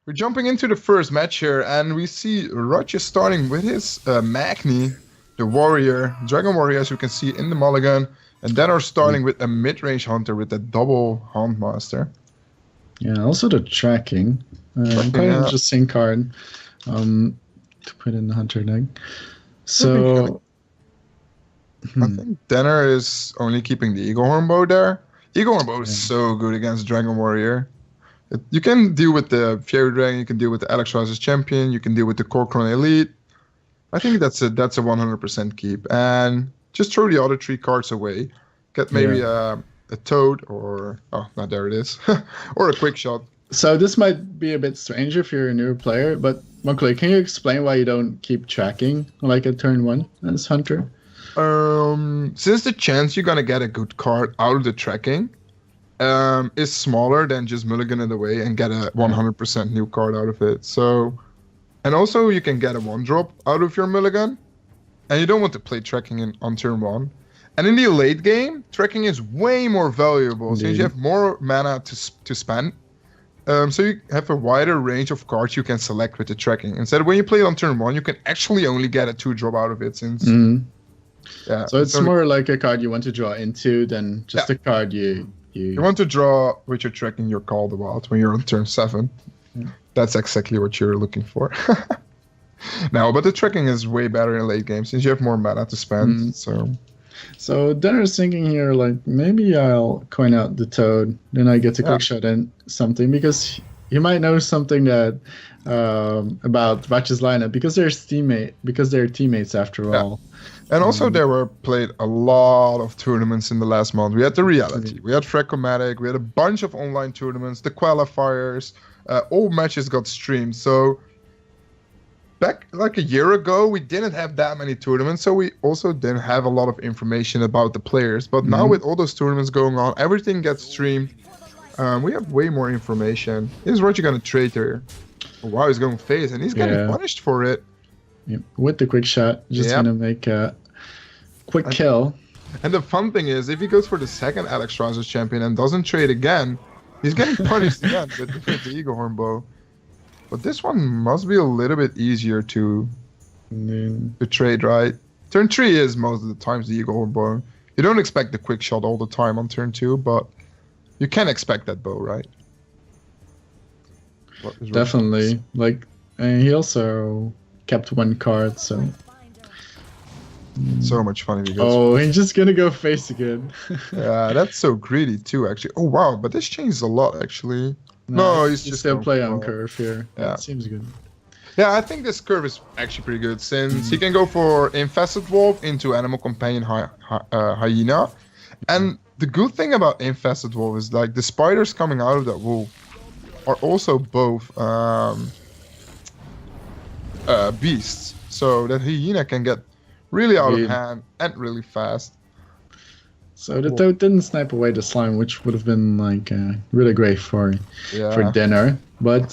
We're jumping into the first match here, and we see Ratje starting with his Magni, the warrior, Dragon Warrior, as you can see in the mulligan, and then are starting with a mid-range hunter with a double Huntmaster. Yeah, also the tracking. Quite an interesting card to put in the hunter deck. So I think d3n0r is only keeping the Eagle Hornbow there. Eagle Hornbow is so good against Dragon Warrior. You can deal with the Fairy Dragon, you can deal with the Alexstras's Champion, you can deal with the Corcoran Elite. I think that's a 100% keep. And just throw the other 3 cards away. Get maybe a Toad or... Oh, no, there it is. Or a Quick Shot. So this might be a bit strange if you're a new player, but Monkley, can you explain why you don't keep tracking like a turn 1 as hunter? Since the chance you're gonna get a good card out of the tracking is smaller than just mulligan it away and get a 100% new card out of it. So, and also you can get a 1-drop out of your mulligan, and you don't want to play tracking on turn 1. And in the late game, tracking is way more valuable since you have more mana to spend. So you have a wider range of cards you can select with the tracking. Instead, when you play it on turn 1, you can actually only get a 2-drop out of it since... Yeah, so it's more like a card you want to draw into than just a card you want to draw with your tracking your Call the Wild when you're on turn 7. That's exactly what you're looking for. No, but the tracking is way better in late game since you have more mana to spend. So d3n0r is thinking here, like, maybe I'll coin out the Toad, then I get to quick shot in something, because you might know something that about Ratje's lineup, because they're teammates after all. And also there were played a lot of tournaments in the last month. We had the Reality, we had Fracomatic, we had a bunch of online tournaments, the qualifiers, all matches got streamed. So back like a year ago, we didn't have that many tournaments, so we also didn't have a lot of information about the players. But now with all those tournaments going on, everything gets streamed. We have way more information. Here's what you're gonna trade here. Oh, wow, he's going face, and he's getting punished for it. Yep. With the quick shot, just gonna make a quick kill. And the fun thing is, if he goes for the second Alexstras's Champion and doesn't trade again, he's getting punished again with the Eagle Hornbow. But this one must be a little bit easier to trade, right? Turn 3 is most of the times the Eagle Hornbow. You don't expect the quick shot all the time on turn 2, but you can expect that bow, right? Definitely. Like, and he also kept 1 card, so... So much fun if he goes... Oh, he's just gonna go face again. Yeah, that's so greedy too, actually. Oh, wow, but this changes a lot, actually. No, he's just still play on curve here. Yeah, that seems good. Yeah, I think this curve is actually pretty good, since he can go for Infested Wolf into Animal Companion Hyena. And the good thing about Infested Wolf is, like, the spiders coming out of that wolf are also both beasts, so that Hyena can get really out of hand and really fast. So the Toad didn't snipe away the slime, which would have been like really great for d3n0r. But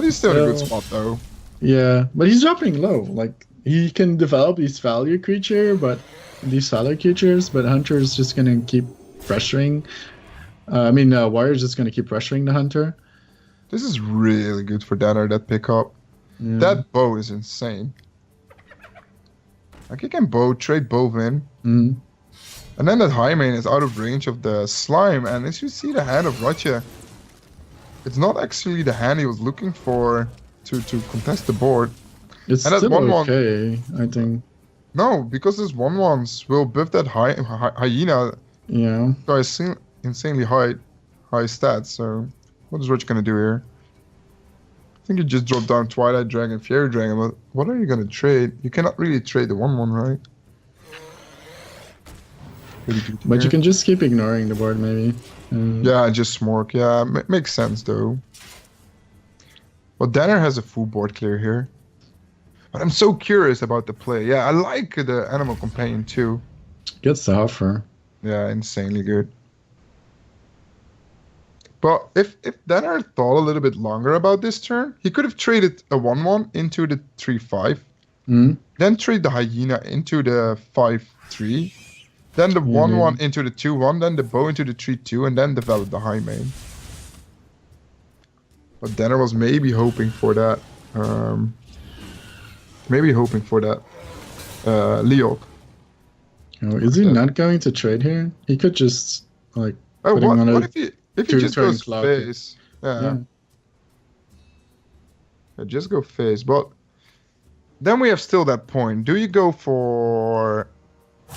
he's still in a good spot though. Yeah, but he's dropping low. Like, he can develop these value creatures, but Hunter is just gonna keep pressuring. Warrior's just gonna keep pressuring the Hunter. This is really good for d3n0r, that pickup. Yeah. That bow is insane. Like, he can trade both in. And then that high main is out of range of the slime, and as you see the hand of Ratje, it's not actually the hand he was looking for to contest the board. It's and still okay, I think. No, because this 1/1s will buff that hyena. Yeah. Guys, insanely high stats. So what is Ratje gonna do here? I think you just drop down Twilight Dragon, Fairy Dragon, but what are you gonna trade? You cannot really trade the 1/1, right? But you can just keep ignoring the board, maybe. Yeah, just smork. Yeah, makes sense though. Well, d3n0r has a full board clear here. But I'm so curious about the play. Yeah, I like the Animal Companion too. Gets the offer. Yeah, insanely good. But if d3n0r thought a little bit longer about this turn, he could have traded a 1/1 into the 3/5. Then trade the Hyena into the 5/3. Then the 1/1 into the 2/1, then the bow into the 3/2, and then develop the high main. But Denner was maybe hoping for that. Leok. Oh, is he not going to trade here? He could just like Oh, put him on what a if he just turn goes clock. face? Yeah. Just go face. But then we have still that point. Do you go for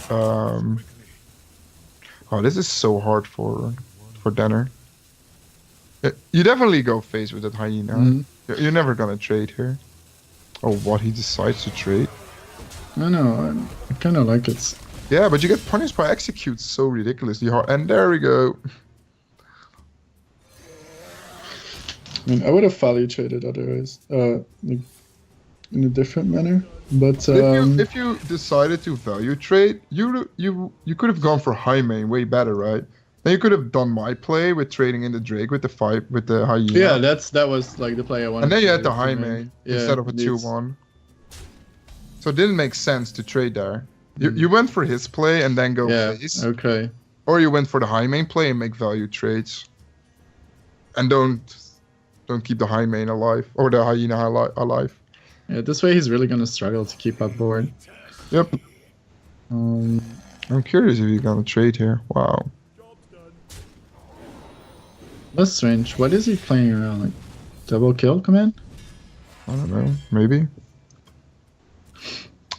oh, this is so hard for Denner. You definitely go face with that hyena. Mm-hmm. You're never gonna trade here. Oh, what he decides to trade. I know. I kind of like it. Yeah, but you get punished by execute so ridiculously hard. And there we go. I mean, I would have value traded otherwise, like, in a different manner. But if you decided to value trade, you could have gone for high main way better, right? Then you could have done my play with trading in the Drake with the hyena. Yeah, that was like the play I wanted. And then you had the to high make. main Yeah, instead of a 2-1. So it didn't make sense to trade there. You went for his play and then go face. Okay. Or you went for the high main play and make value trades. And don't keep the high main alive or the hyena alive. Yeah, this way he's really gonna struggle to keep up board. Yep. I'm curious if he's gonna trade here. Wow. That's strange. What is he playing around? Like double kill command? I don't know. Maybe.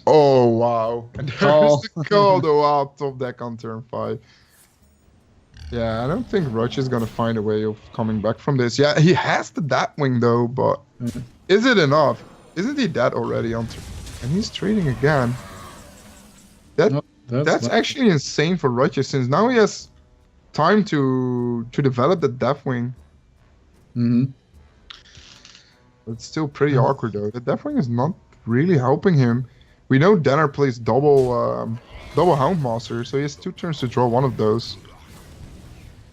Oh wow! And there's the call. Oh wow! Top deck on turn 5. Yeah, I don't think Roach is gonna find a way of coming back from this. Yeah, he has the Deathwing though, but is it enough? Isn't he dead already on turn? And he's trading again. That's actually insane for Roach, since now he has time to develop the Deathwing. It's still pretty awkward though. The Deathwing is not really helping him. We know Denner plays double Houndmaster, so he has 2 turns to draw one of those.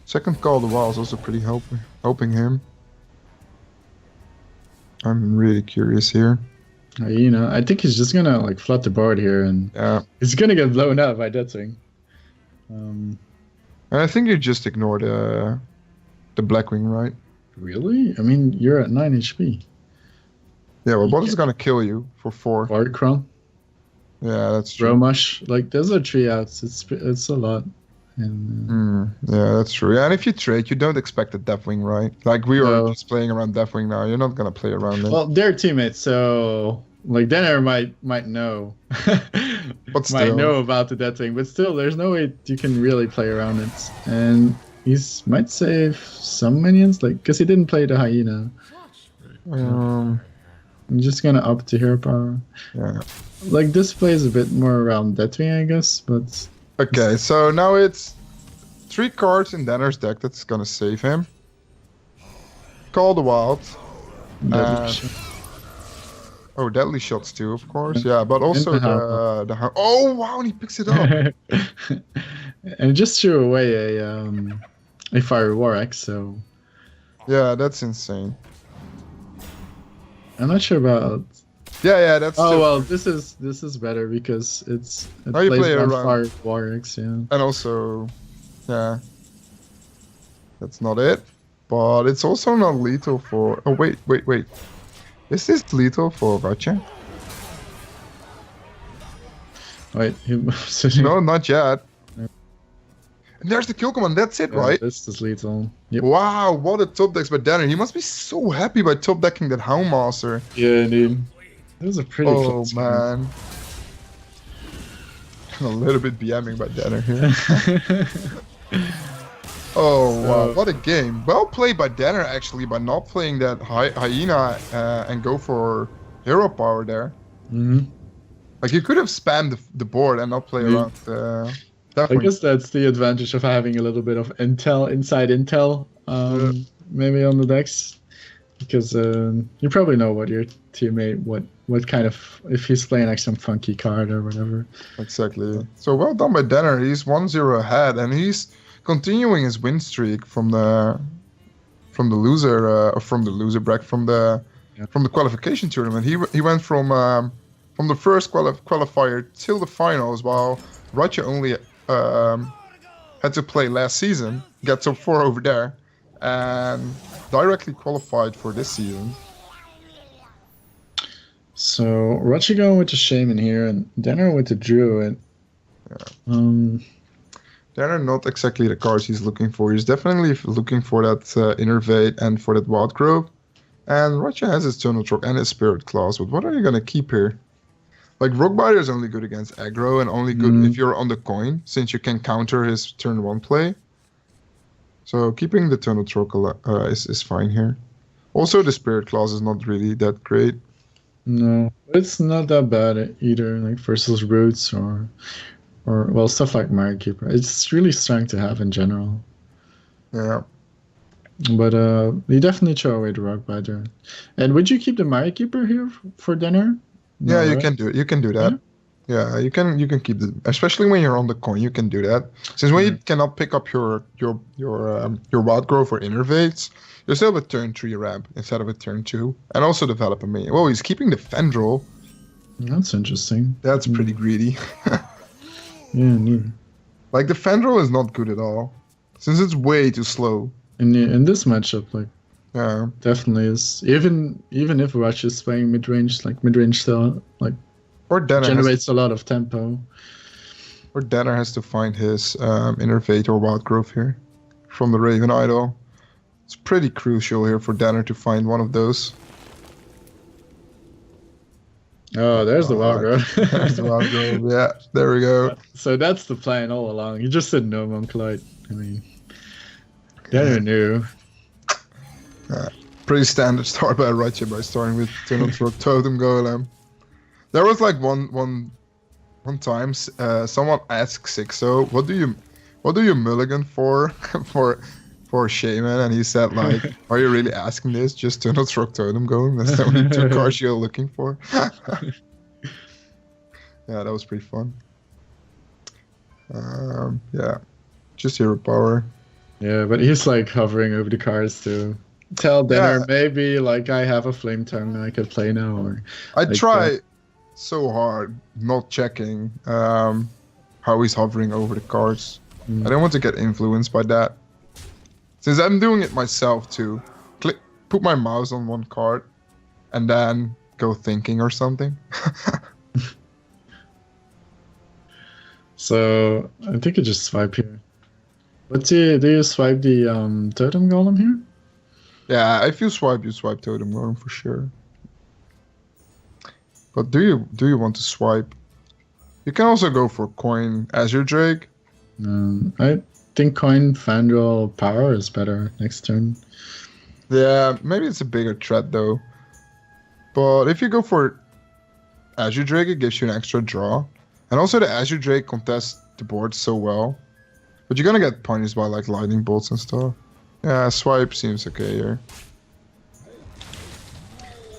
Second Call of the Wild is also pretty helping him. I'm really curious here. You know, I think he's just gonna like flood the board here, and he's gonna get blown up by that thing. And I think you just ignore the Blackwing, right? Really? I mean, you're at 9 HP. Yeah, well, what is gonna kill you for 4? Barkron. Yeah, that's true. Romush, like those are 3 outs. It's a lot. And, yeah, that's true. Yeah, and if you trade, you don't expect a Deathwing, right? Like we are just playing around Deathwing now. You're not gonna play around it. Well, they're teammates, so like Denner might know, but still. might know about the Deathwing, but still, there's no way you can really play around it. And he might save some minions, like because he didn't play the hyena. I'm just gonna up to hero power. Yeah. Like this plays a bit more around Deathwing, I guess, but. Okay, so now it's 3 cards in Denner's deck that's gonna save him. Call the Wild. Deadly Shots too, of course. Yeah, but also the Hound. Oh wow, and he picks it up. And just threw away a Fire War Axe, so. Yeah, that's insane. I'm not sure about. Yeah, that's. Oh well, this is better because it plays play on around. Fire War Axe, yeah. And also, yeah, that's not it. But it's also not lethal for. Oh wait. Is this lethal for Ratje? Wait, no, not yet. And there's the kill command. That's it, right? This is lethal. Yep. Wow, what a top decks by Denner. He must be so happy by top decking that Houndmaster. Yeah, dude. That was a pretty. Oh man. A little bit BMing by Denner here. Oh wow, what a game. Well played by Denner actually, by not playing that hyena and go for hero power there. Like you could have spammed the board and not play around. I guess that's the advantage of having a little bit of inside intel, maybe on the decks, because you probably know what your teammate, what kind of, if he's playing like some funky card or whatever. Exactly. So well done by Denner. He's 1-0 ahead, and he's continuing his win streak from the loser bracket from the qualification tournament. He went from the first qualifier till the finals, while Ratje only had to play last season, got top 4 over there, and directly qualified for this season. So Ratje going with the Shaman here, and d3n0r with the Druid. Yeah. D3n0r not exactly the cards he's looking for. He's definitely looking for that Innervate and for that Wild Grove. And Ratje has his Tunnel Truck and his Spirit Claws, but what are you gonna keep here? Like, Rockbiter is only good against aggro and only good if you're on the coin, since you can counter his turn 1 play. So keeping the Tunnel Truck is fine here. Also, the Spirit Claws is not really that great. No, it's not that bad either, like versus Roots or well, stuff like Mario Keeper. It's really strong to have in general. Yeah. But you definitely throw away the Rockbiter. And would you keep the Mario Keeper here for d3n0r? No, yeah, you can do it. You can do that. Yeah, you can keep the, especially when you're on the coin, you can do that. Since when you cannot pick up your Wild Growth or Innervates, you're still with turn 3 ramp instead of a turn 2, and also develop a minion. Well, he's keeping the Fendrel. That's interesting. That's pretty greedy. Yeah, neat. Like, the Fendrel is not good at all, since it's way too slow. In this matchup, like, yeah, definitely is. Even if Ratje is playing mid-range, like mid-range still, like, or d3n0r generates a lot of tempo. Or d3n0r has to find his Innervate or Wild Growth here from the Raven Idol. It's pretty crucial here for d3n0r to find one of those. Oh, there's the Wild Growth. There's the Wild Growth. Yeah, there we go. So that's the plan all along. You just didn't know, Monklite. I mean, d3n0r knew. Pretty standard start by Ratje by starting with Tunnel Truck, Totem Golem. There was like one time someone asked Sixo, what do you mulligan for for Shaman, and he said, like, are you really asking this? Just Tunnel Truck, Totem Golem. That's the only 2 cards you're looking for. Yeah, that was pretty fun. Yeah, just hero power. Yeah, but he's like hovering over the cards to tell d3n0r maybe like I have a Flame Tongue I could play now. Or I like try so hard not checking how he's hovering over the cards. I don't want to get influenced by that. Since I'm doing it myself too, put my mouse on one card, and then go thinking or something. So I think you just swipe here. But do you swipe the Totem Golem here? Yeah, if you swipe Totem Golem for sure. But do you want to swipe? You can also go for coin Azure Drake. I think coin Fandral Power is better next turn. Yeah, maybe it's a bigger threat though. But if you go for Azure Drake, it gives you an extra draw. And also the Azure Drake contests the board so well. But you're gonna get punished by like lightning bolts and stuff. Yeah, swipe seems okay here.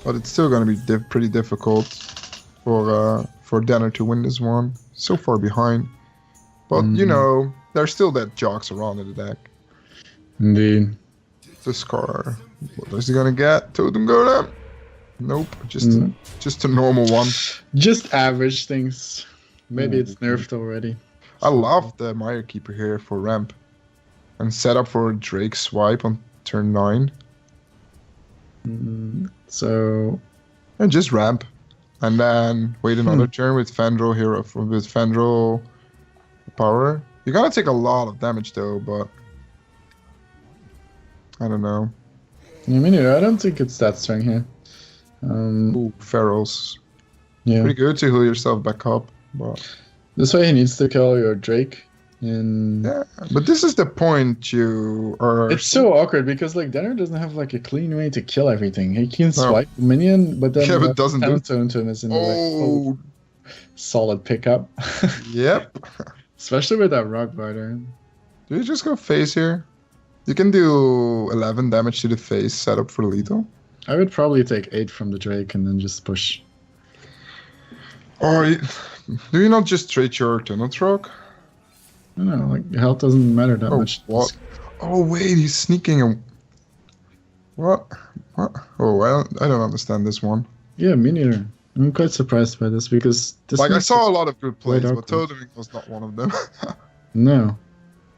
But it's still gonna be pretty difficult for d3n0r to win this one. So far behind. But you know, there's still that jocks around in the deck. Indeed. Discard. What is he gonna get? Totem Golem? Nope, just a normal one. Just average things. Maybe it's nerfed already. I love the Mire Keeper here for ramp. And set up for Drake swipe on turn 9. So... And just ramp. And then wait another turn with Fandral here, with Fandral power. You're gonna take a lot of damage though, but... I don't know. I mean, I don't think it's that strong here. Ooh, Ferals. Yeah. Pretty good to heal yourself back up. But... This way he needs to kill your Drake. Yeah, but this is the point you are... It's so awkward because like d3n0r doesn't have like a clean way to kill everything. He can swipe the minion, but then but doesn't do to him is in the way. Oh, solid pickup. Yep. Especially with that Rockbiter. Do you just go face here? You can do 11 damage to the face, set up for lethal. I would probably take 8 from the Drake and then just push. Or do you not just trade your Tunnel Truck? I don't know, like health doesn't matter that much. What? Oh wait, he's sneaking. What? Oh, I don't understand this one. Yeah, me neither. I'm quite surprised by this because this. Like I saw a lot of good plays, but Toteming was not one of them. No,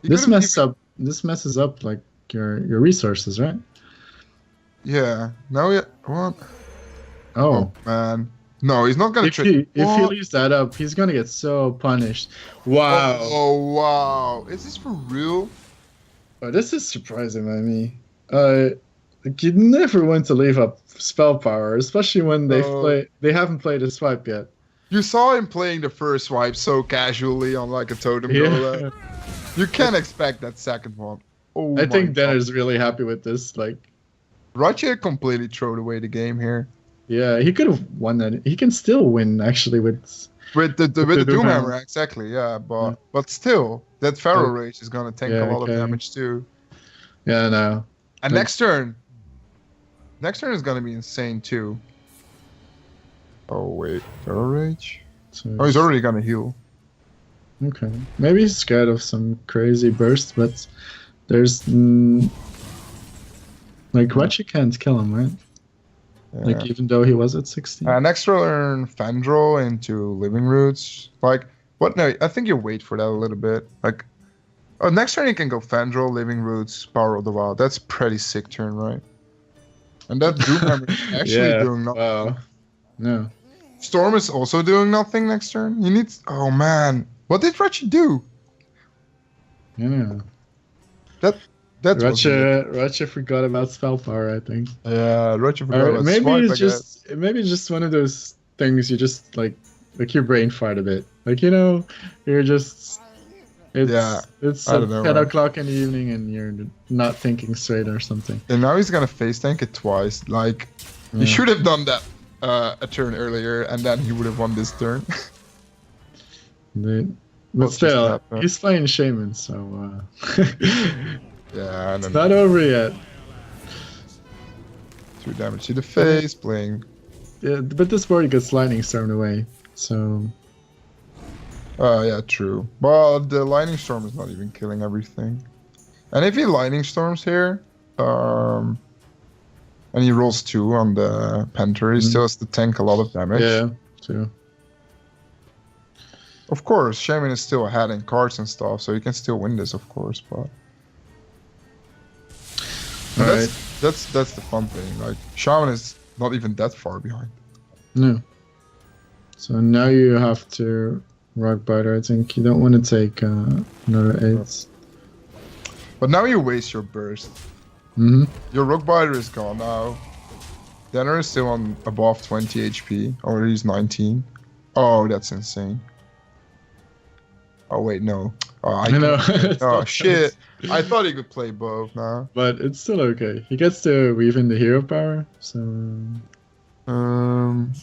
this messes up like your resources, right? Yeah. No, yeah. What? Oh. Man. No, he's not gonna If he leaves that up, he's gonna get so punished. Wow. Wow. Is this for real? Oh, this is surprising by me. Like, you never want to leave up spell power, especially when they haven't played a swipe yet. You saw him playing the first swipe so casually on like a totem golem. You can't expect that second one. Oh, I think Denner's really happy with this. Like, Ratje completely threw away the game here. Yeah, he could have won that. He can still win actually with the Doomhammer, exactly. Yeah, but still, that Pharaoh Rage is gonna tank a lot of damage too. Yeah, no. And next turn is gonna be insane too. Oh wait, Pharaoh Rage. So he's already gonna heal. Okay, maybe he's scared of some crazy burst, but there's like Ratche can't kill him, right? Yeah. Like, even though he was at 16. Next turn, Fandral into Living Roots. Like, what? No, I think you wait for that a little bit. Like, next turn you can go Fandral, Living Roots, Power of the Wild. That's pretty sick turn, right? And that Doomhammer is actually doing nothing. Wow. No. Storm is also doing nothing next turn. You need. Oh man, what did Ratche do? Yeah. That's Ratche forgot about spell power, I think. Yeah, Ratche forgot about maybe swipe, it's just one of those things you just like your brain fart a bit. Like, you're just it's 10 o'clock in the evening and you're not thinking straight or something. And now he's gonna face tank it twice. Like, he should have done that a turn earlier, and then he would have won this turn. But still, he's playing Shaman, so yeah, it's not over yet. 2 damage to the face, playing. Yeah, but this board gets lightning stormed away, so. Yeah, true. But the lightning storm is not even killing everything. And if he lightning storms here, and he rolls 2 on the Panther, he still has to tank a lot of damage. Yeah, true. Of course, Shaman is still ahead in cards and stuff, so you can still win this, of course. But that's the fun thing. Like, Shaman is not even that far behind. No. So now you have to Rock Biter. I think you don't want to take another 8. But now you waste your burst. Your Rock Biter is gone now. Denner is still on above 20 HP, or he's 19. Oh, that's insane. Oh wait, no. Oh, know. Oh shit! I thought he could play both now. But it's still okay. He gets to weave in the hero power, so. And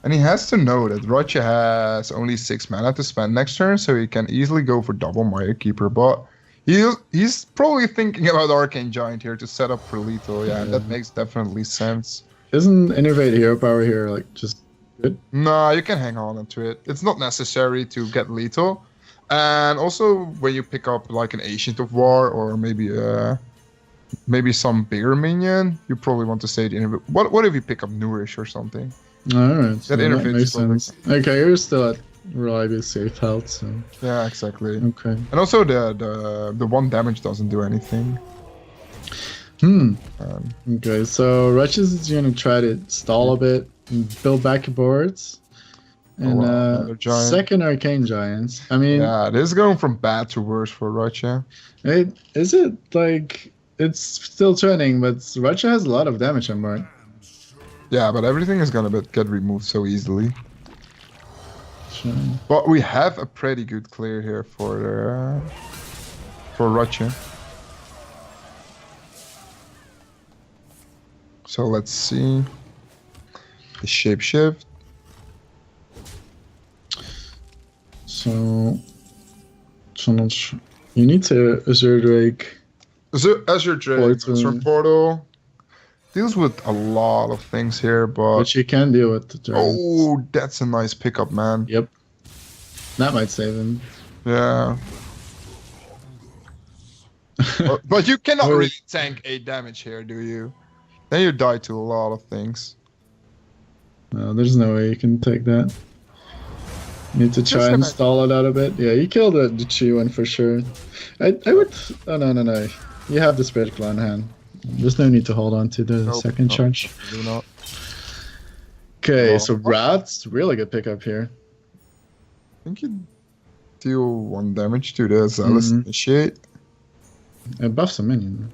he has to know that Ratche has only 6 mana to spend next turn, so he can easily go for double Mire Keeper. But he's probably thinking about Arcane Giant here to set up for lethal. Yeah, that makes definitely sense. Isn't Innervate hero power here like just good? No, you can hang on to it. It's not necessary to get lethal. And also, when you pick up like an Ancient of War or maybe some bigger minion, you probably want to stay the Innervate. What if you pick up Nourish or something? Alright, so that makes sense. Okay, you're still at reliably safe health, so. Yeah, exactly. Okay. And also the 1 damage doesn't do anything. Okay, so Ratches is gonna try to stall a bit and build back boards. And second Arcane Giants. I mean, yeah, this is going from bad to worse for Ratche. Is it like it's still turning, but Ratche has a lot of damage on board. Yeah, but everything is gonna get removed so easily. Sure. But we have a pretty good clear here for Ratche. So let's see. The shapeshift. So you need to Azure Drake. Azure Drake, Azure Portal. Deals with a lot of things here, but you can deal with the turn. Oh, that's a nice pickup, man. Yep. That might save him. Yeah. but you cannot really tank 8 damage here, do you? Then you die to a lot of things. No, there's no way you can take that. You need to try and stall it out a bit. Yeah, you killed the Chi one for sure. I would... Oh, no. You have the Spirit Claw in hand. There's no need to hold on to the second charge. Do not. Okay, so Rat's really good pickup here. I think you deal 1 damage to the Zealous Initiate. It buffs a minion.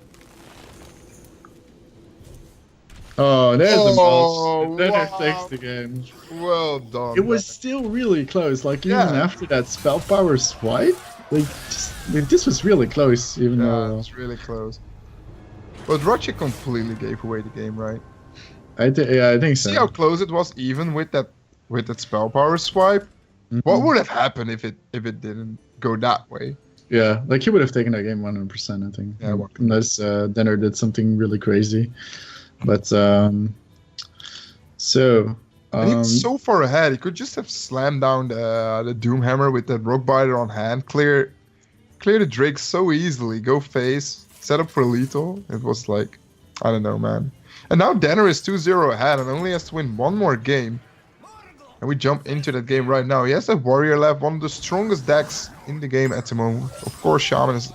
Oh, there's the mulch. Then it takes the game. Well done. It was still really close. Like even after that spell power swipe, this was really close. Even though it was really close. But ratje completely gave away the game, right? I think so. See how close it was, even with that spell power swipe. What would have happened if it didn't go that way? Yeah, like he would have taken that game 100%. I think. Yeah, unless d3n0r did something really crazy. But and he was so far ahead. He could just have slammed down the Doomhammer with that Rockbiter on hand, clear the Drake so easily, go face, set up for lethal. It was like, I don't know, man. And now d3n0r is 2-0 ahead and only has to win 1 more game. And we jump into that game right now. He has that Warrior left, one of the strongest decks in the game at the moment. Of course, Shaman is,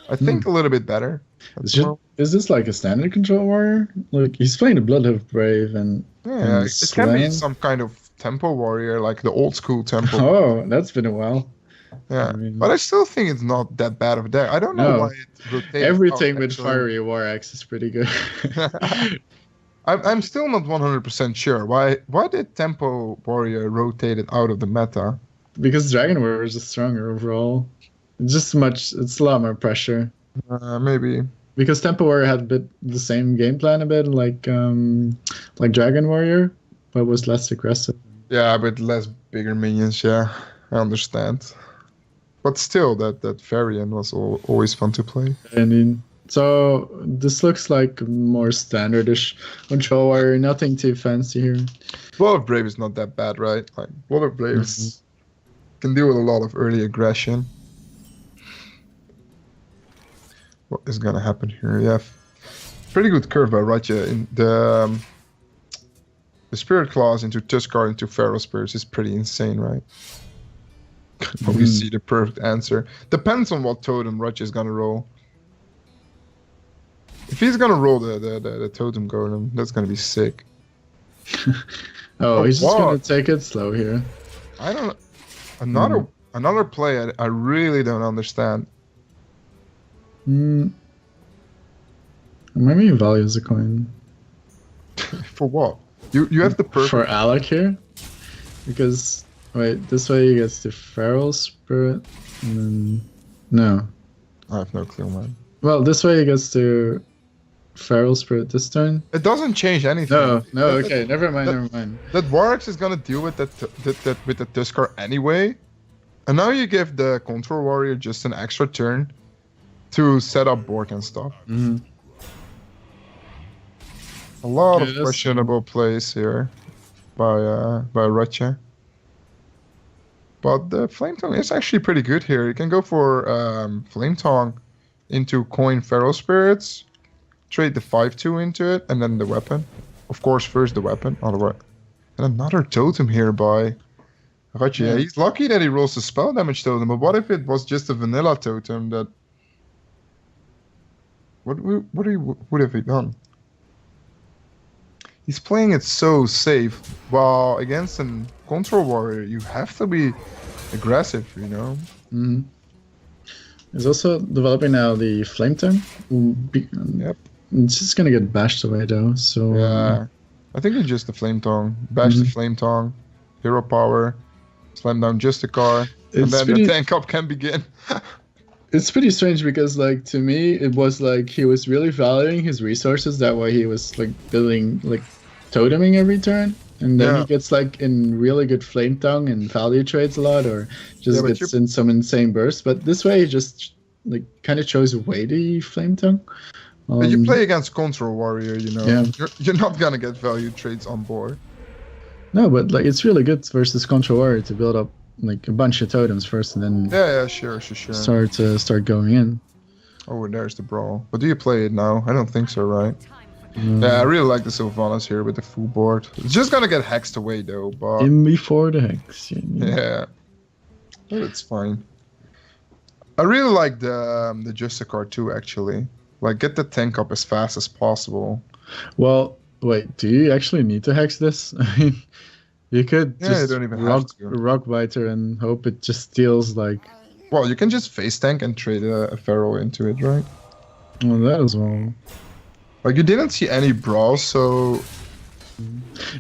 I think, a little bit better. Is this like a standard control warrior? Like he's playing the Bloodhoof Brave and it can be some kind of tempo warrior, like the old school tempo. Oh, that's been a while. Yeah, but I still think it's not that bad of a deck. I don't know why it rotates. Everything with Fiery War Axe is pretty good. I'm still not 100% sure why did tempo warrior rotate it out of the meta? Because Dragon Warrior is just stronger overall. It's a lot more pressure. Maybe because Tempo Warrior had the same game plan a bit like Dragon Warrior, but was less aggressive. Yeah, but less bigger minions. Yeah, I understand. But still, that variant was always fun to play. I mean, so this looks like more standardish control warrior. Nothing too fancy here. Blood of Brave is not that bad, right? Like Blood of Brave can deal with a lot of early aggression. What is gonna happen here? Yeah, pretty good curve by ratje. In the Spirit Claws into Tuskar into Feral Spirits is pretty insane, right? We see the perfect answer. Depends on what totem ratje is gonna roll. If he's gonna roll the totem golem, that's gonna be sick. He's just gonna take it slow here. I don't. Another play I really don't understand. Maybe he values a coin. For what? You have the perfect for Alec here, because wait, this way he gets the Feral Spirit, and then no. I have no clue, man. Well, this way he gets to Feral Spirit this turn. It doesn't change anything. No. Okay, never mind. That Warx is gonna deal with that with the Tuskar anyway, and now you give the Control Warrior just an extra turn to set up Bork and stuff. A lot of questionable plays here by ratje. But the Flame Tongue is actually pretty good here. You can go for Flame Tongue into coin Feral Spirits, trade the 5/2 into it, and then the weapon. Of course, first the weapon. Otherwise, and another totem here by ratje. Yeah. He's lucky that he rolls the spell damage totem. But what if it was just a vanilla totem that? What would have he done? He's playing it so safe. While against a Control Warrior, you have to be aggressive, you know? He's also developing now the Flame Tongue. Yep. It's just gonna get bashed away though, so... Yeah. I think it's just the Flame Tongue. Bash the Flame Tongue. Hero power. Slam down just a car. And then the tank up can begin. It's pretty strange because, like, to me, it was like he was really valuing his resources. That way he was, like, building, like, toteming every turn. And then he gets, like, in really good Flame Tongue and value trades a lot, or just gets in some insane bursts. But this way he just, like, kind of chose away the Flame Tongue. But you play against Control Warrior, you know. Yeah. You're not going to get value trades on board. No, but, like, it's really good versus Control Warrior to build up like a bunch of totems first, and then sure. Start going in. Oh, there's the brawl. But do you play it now? I don't think so, right? Yeah, I really like the Sylvanas here with the full board. It's just gonna get hexed away though, but in before the hex. Yeah, but it's fine. I really like the Justicar too, actually. Like, get the tank up as fast as possible. Well, wait, do you actually need to hex this? I mean, you could Yeah, you just don't even have to. rock biter and hope it just steals, like... Well, you can just face tank and trade a Pharaoh into it, right? Well, that as well. Like, you didn't see any brawls, so...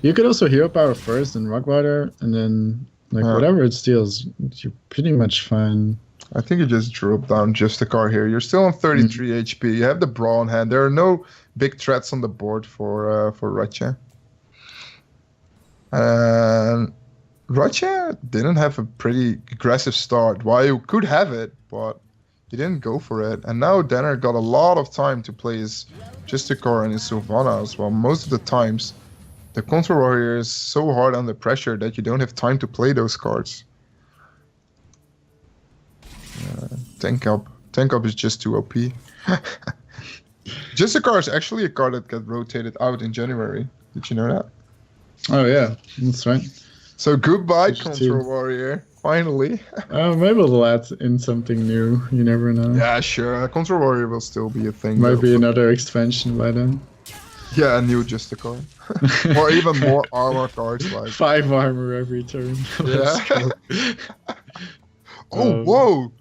You could also hero power first and rock biter, and then, like, whatever it steals, you're pretty much fine. I think you just drop down just the card here. You're still on 33 HP. You have the brawl in hand. There are no big threats on the board for Ratje. And Ratje didn't have a pretty aggressive start. Well, you could have it, but he didn't go for it. And now d3n0r got a lot of time to play his Justicar and his Sylvana as well. Most of the times, the Contra Warrior is so hard under pressure that you don't have time to play those cards. Tank up. Tank up is just too OP. Justicar is actually a card that got rotated out in January. Did you know that? Oh yeah, that's right. So goodbye, Contra Warrior. Finally. Maybe they'll add in something new. You never know. Yeah, sure. Contra Warrior will still be a thing. Might be another expansion by then. Yeah, a new Justicar. Or even more armor cards like 5 armor every turn. Yeah. Oh, whoa!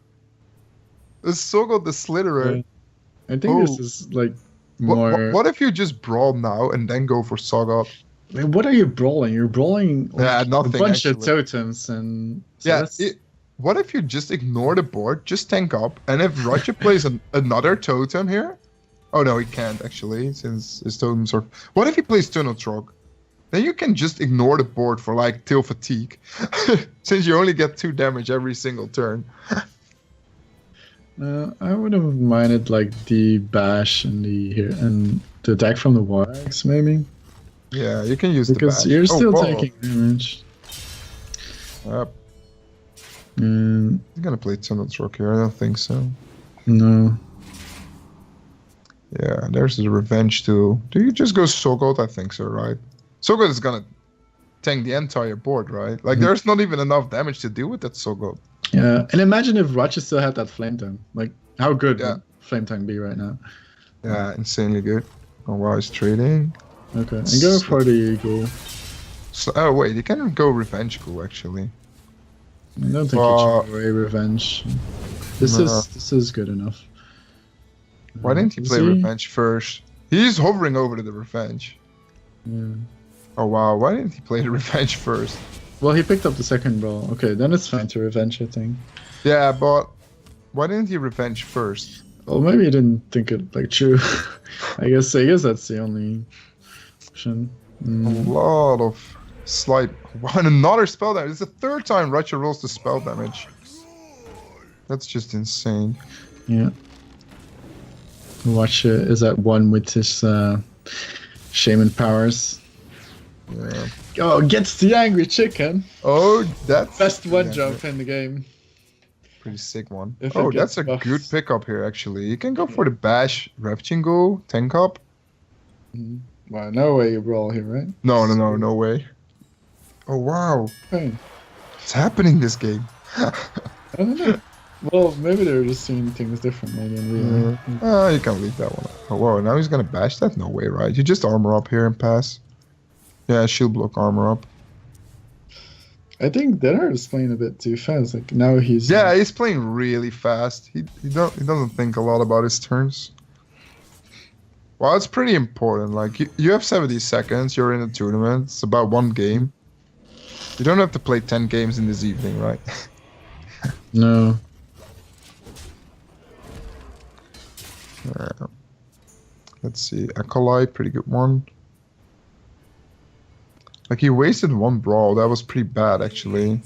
It's so good, the Slitherer. Yeah. I think this is like more. What if you just brawl now and then go for Sagat? Like, what are you brawling? You're brawling nothing, a bunch of totems and. So what if you just ignore the board, just tank up, and if Ratje plays another totem here? Oh no, he can't actually, since his totems are. What if he plays Tunnel Trog? Then you can just ignore the board for like till fatigue, since you only get 2 damage every single turn. I would have minded like the bash and the attack from the war axe maybe. Yeah, you can use because the bash. You're still taking damage. Yep. And He's gonna play Tunnel Trog here. I don't think so. No. Yeah, there's the revenge too. Do you just go Sogot? I think so, right? Sogot is gonna tank the entire board, right? Like, there's not even enough damage to deal with that Sogot. Yeah, and imagine if Ratje still had that Flame Tongue. Like, how good would Flame Tongue be right now? Yeah, insanely good. Oh wow, he's trading. Okay, and go for the Ghoul. So, oh wait, you can go Revenge Ghoul actually. I don't think you should away Revenge. This is good enough. Why didn't he play Revenge first? He's hovering over to the Revenge. Yeah. Oh wow, why didn't he play the Revenge first? Well, he picked up the second brawl. Okay, then it's fine to Revenge, I think. Yeah, but why didn't he Revenge first? Well, maybe he didn't think it like true. I guess that's the only option. A lot of slight. Wow, and another spell damage. It's the 3rd time Ratje rolls the spell damage. That's just insane. Yeah. Watch is at 1 with his shaman powers. Yeah. Oh, gets the angry chicken. Oh, that's best one jump in the game. Pretty sick one. That's a good pickup here actually. You can go for the bash, Ravaging Ghoul, tank up. Well, no way you brawl here, right? No way. Oh wow. Hey. What's happening this game? I don't know. Well, maybe they're just seeing things differently than we are. You can leave that one. Oh whoa, now he's gonna bash that? No way, right? You just armor up here and pass. Yeah, shield block, armor up. I think d3n0r is playing a bit too fast. Like now he's he's playing really fast. He doesn't think a lot about his turns. Well, it's pretty important. Like you have 70 seconds. You're in a tournament. It's about 1 game. You don't have to play 10 games in this evening, right? No. Let's see, Acolyte, pretty good one. Like, he wasted 1 brawl. That was pretty bad, actually.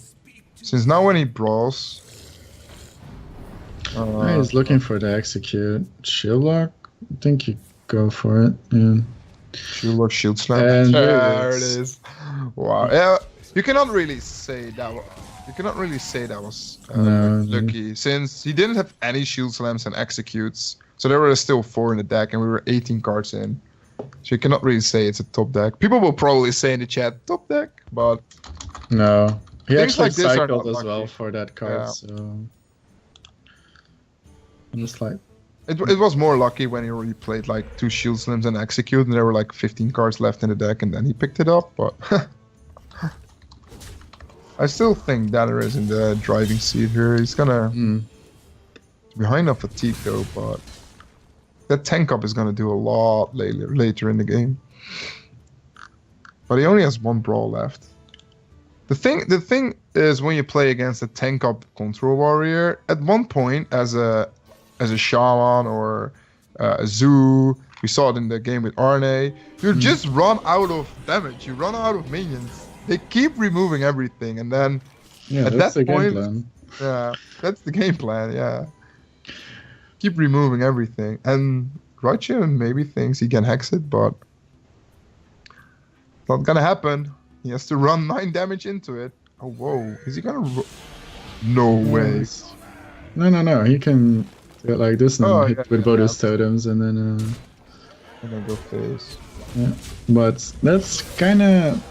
Since now when he brawls... he's looking for the execute. Shield lock? I think you go for it, yeah. Shield lock, shield slam. And there it is. Wow. Yeah, you cannot really say that was lucky, since he didn't have any shield slams and executes. So there were still 4 in the deck, and we were 18 cards in. So you cannot really say it's a top deck. People will probably say in the chat, top deck, but... No. He actually like this cycled as well for that card, so... I'm just like... It was more lucky when he already played like 2 Shield Slims and Execute, and there were like 15 cards left in the deck, and then he picked it up. But I still think Danner is in the driving seat here. He's gonna behind on fatigue though, but that tank up is gonna do a lot later in the game. But he only has 1 brawl left. The thing is, when you play against a tank up control warrior, at one point as a shaman or a zoo, we saw it in the game with Arne, you just run out of damage. You run out of minions. They keep removing everything, and then at that point, yeah, that's the game plan. Yeah, keep removing everything, and Ratje maybe thinks he can hex it, but it's not gonna happen. He has to run 9 damage into it. Oh whoa, is he gonna? No way. No. He can do it like this and hit with both his totems, and then go face. Yeah, but that's kind of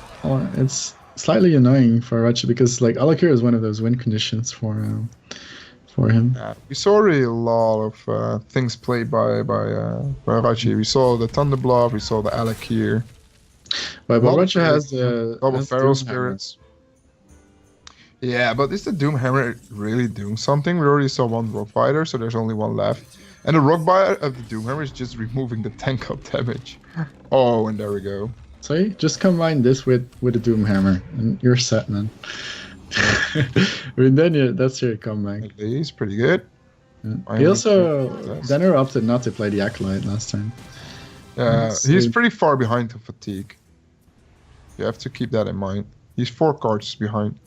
it's slightly annoying for Ratje because like Alakir is one of those win conditions for him. Yeah, we saw already a lot of things played by Ratje. We saw the Thunder Bluff, we saw the Alakir. But Ratje has double Feral Spirits. Yeah, but is the Doomhammer really doing something? We already saw 1 Rock Biter, so there's only 1 left. And the Rock Biter of the Doomhammer is just removing the tank up damage. Oh, and there we go. See, just combine this with the Doomhammer, and you're set, man. I mean, then that's your comeback. He's pretty good. Yeah. He also, Danner opted not to play the Acolyte last time. Yeah, he's pretty far behind to fatigue. You have to keep that in mind. He's 4 cards behind.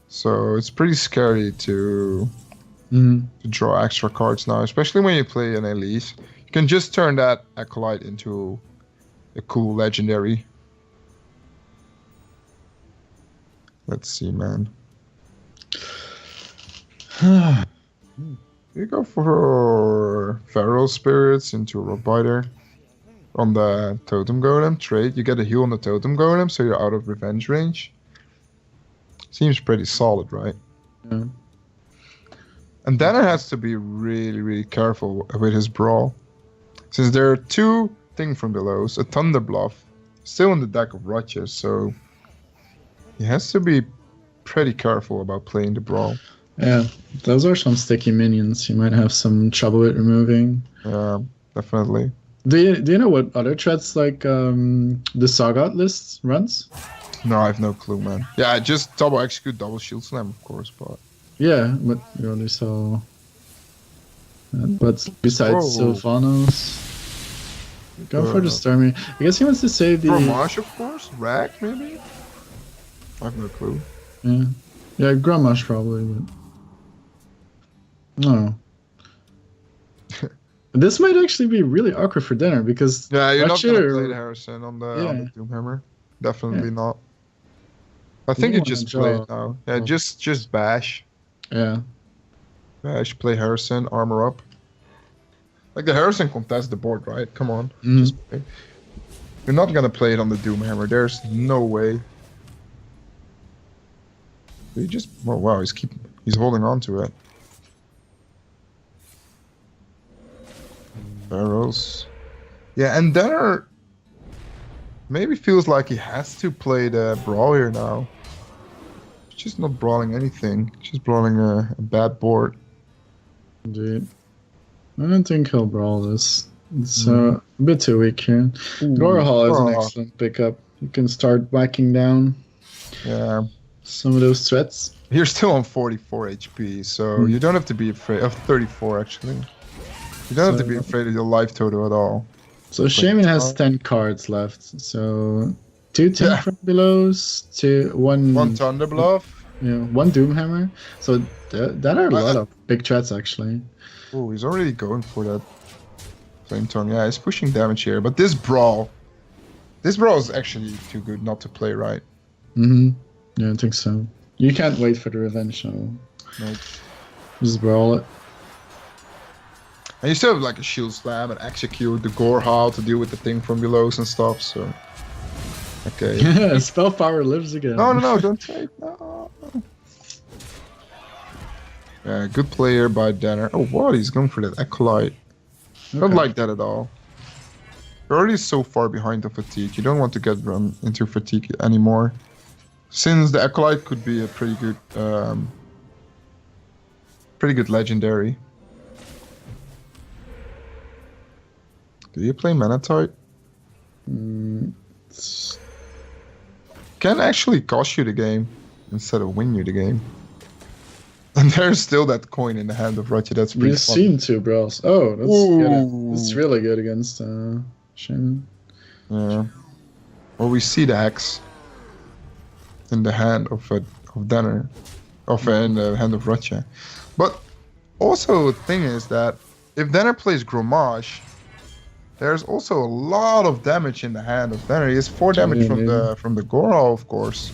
So it's pretty scary to draw extra cards now, especially when you play an Elise. You can just turn that Acolyte into a cool legendary. Let's see, man. You go for Feral Spirits into Rock Biter on the Totem Golem trade. You get a heal on the Totem Golem, so you're out of revenge range. Seems pretty solid, right? Yeah. And Danner has to be really, really careful with his brawl. Since there are 2 things from below, a Thunder Bluff still in the deck of Ratje, so he has to be pretty careful about playing the brawl. Yeah, those are some sticky minions you might have some trouble with removing. Yeah, definitely. Do you know what other threats like the Sagat list runs? No, I have no clue, man. Yeah, just double execute, double shield slam, of course, but... Yeah, but you only saw... but besides Sylvanos... Go for the Stormy. I guess he wants to save the... Grommash, of course? Rack, maybe? I have no clue. Yeah. Yeah, Grommash probably, but... No. This might actually be really awkward for Danner, because... Yeah, you're not going to play the Harrison on the Doomhammer. Definitely not. I think you just play it now. Yeah, just bash. Yeah. Bash, play Harrison, armor up. Like the Harrison contests the board, right? Come on. Mm. Just play. You're not gonna play it on the Doomhammer. There's no way. He just wow, he's holding on to it. Barrels. Yeah, and Danner maybe feels like he has to play the brawl here now. He's just not brawling anything. He's just brawling a bad board. Indeed. I don't think he'll brawl this. It's a bit too weak here. Gorahal is an excellent pickup. You can start whacking down some of those threats. You're still on 44 HP, so you don't have to be afraid of 34 actually. You don't have to be afraid of your life total at all. So Shaman has 10 cards left. So 2 10 from belows, 1 Thunder Bluff. Yeah, 1 Doomhammer. So that are a lot of big threats actually. Oh, he's already going for that Flame Tongue. Yeah, he's pushing damage here. But this brawl is actually too good not to play, right? Mm-hmm. Yeah, I think so. You can't wait for the revenge, so nope. Just brawl it. And you still have like a shield slam and execute the Gorehal to deal with the thing from below and stuff, so... Okay. Yeah, spell power lives again. No, don't take, no. Good player by d3n0r. Oh, what? He's going for that Acolyte. Don't like that at all. You're already so far behind the fatigue. You don't want to get run into fatigue anymore. Since the Acolyte could be a pretty good legendary. Do you play Mana type? Can actually cost you the game instead of win you the game. And there's still that coin in the hand of Ratje. That's pretty fun. You've seen 2 brawls. Oh, that's good. That's really good against Shannon. Yeah. Well, we see the hex in the hand of d3n0r, in the hand of Ratje. But also the thing is that if d3n0r plays Gromage, there's also a lot of damage in the hand of d3n0r. He has 4 damage from the Goro, of course.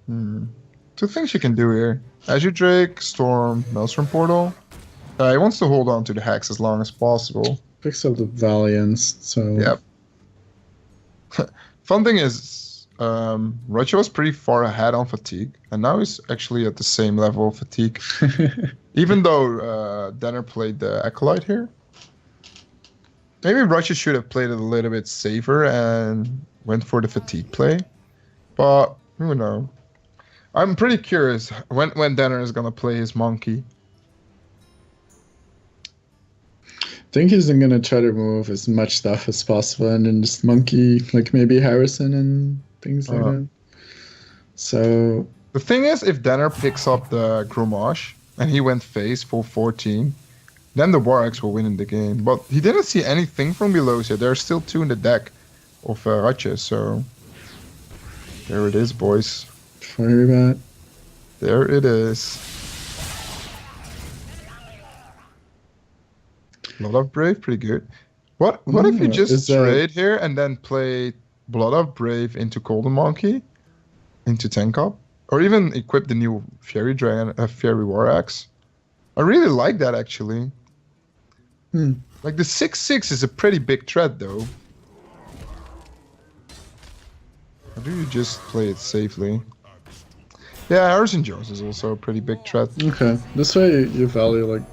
2 things you can do here. Azure Drake, Storm, Maelstrom Portal. He wants to hold on to the hex as long as possible. Picks up the Valiance, so... Yep. Fun thing is, Ratje was pretty far ahead on fatigue, and now he's actually at the same level of fatigue. Even though d3n0r played the Acolyte here. Maybe Ratje should have played it a little bit safer and went for the fatigue play. But, who knows? I'm pretty curious when d3n0r is gonna play his monkey. I think he's gonna try to remove as much stuff as possible and then just monkey, like maybe Harrison and things like that. So the thing is, if d3n0r picks up the Gromage and he went face full 14, then the War Axe will win in the game. But he didn't see anything from below, so there are still 2 in the deck of Ratje. So there it is, boys. Fire bat. There it is. Blood of Brave, pretty good. What if you just trade here and then play Blood of Brave into Golden Monkey, into tank up, or even equip the new Fairy Dragon, Fairy War Axe? I really like that actually. Like the 6/6 is a pretty big threat though. Or do you just play it safely? Yeah, Harrison Jones is also a pretty big threat. Okay, this way you value like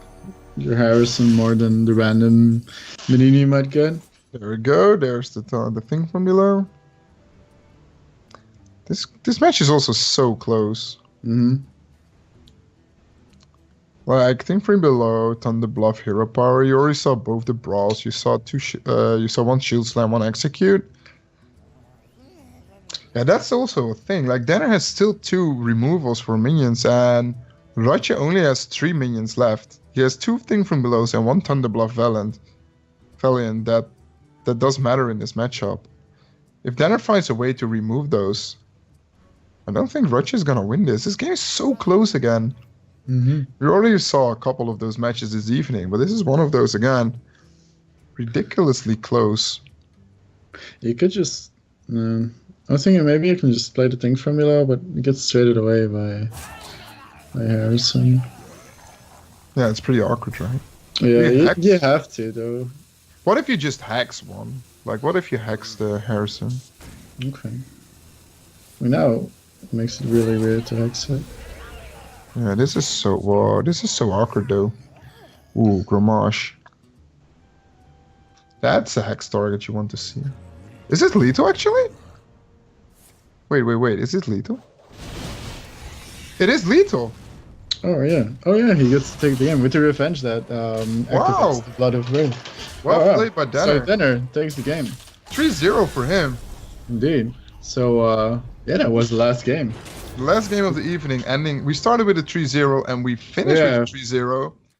your Harrison more than the random mini you might get. There we go. There's the thing from below. This match is also so close. Like thing from below, Thunder Bluff, Hero Power. You already saw both the brawls. You saw one Shield Slam, one Execute. Yeah, that's also a thing. Like d3n0r has still 2 removals for minions, and Ratje only has 3 minions left. He has 2 thing from below and 1 Thunder Bluff Valiant that does matter in this matchup. If d3n0r finds a way to remove those, I don't think Ratje is gonna win this. This game is so close again. We already saw a couple of those matches this evening, but this is one of those again. Ridiculously close. You could just... I was thinking maybe you can just play the thing from below, but it gets traded away by Harrison. Yeah, it's pretty awkward, right? Yeah, you have to, though. What if you just hex one? Like, what if you hex the Harrison? Okay. Well, now it makes it really weird to hex it. Yeah, this is so awkward, though. Ooh, Gromage. That's a hex target you want to see. Is it lethal, actually? Wait, is it lethal? It is lethal! Oh yeah, he gets to take the game with the revenge that activates the Blood of Brave. Well played by d3n0r. So d3n0r takes the game. 3-0 for him. Indeed. So yeah, that was the last game. The last game of the evening ending. We started with a 3-0 and we finished with a 3-0.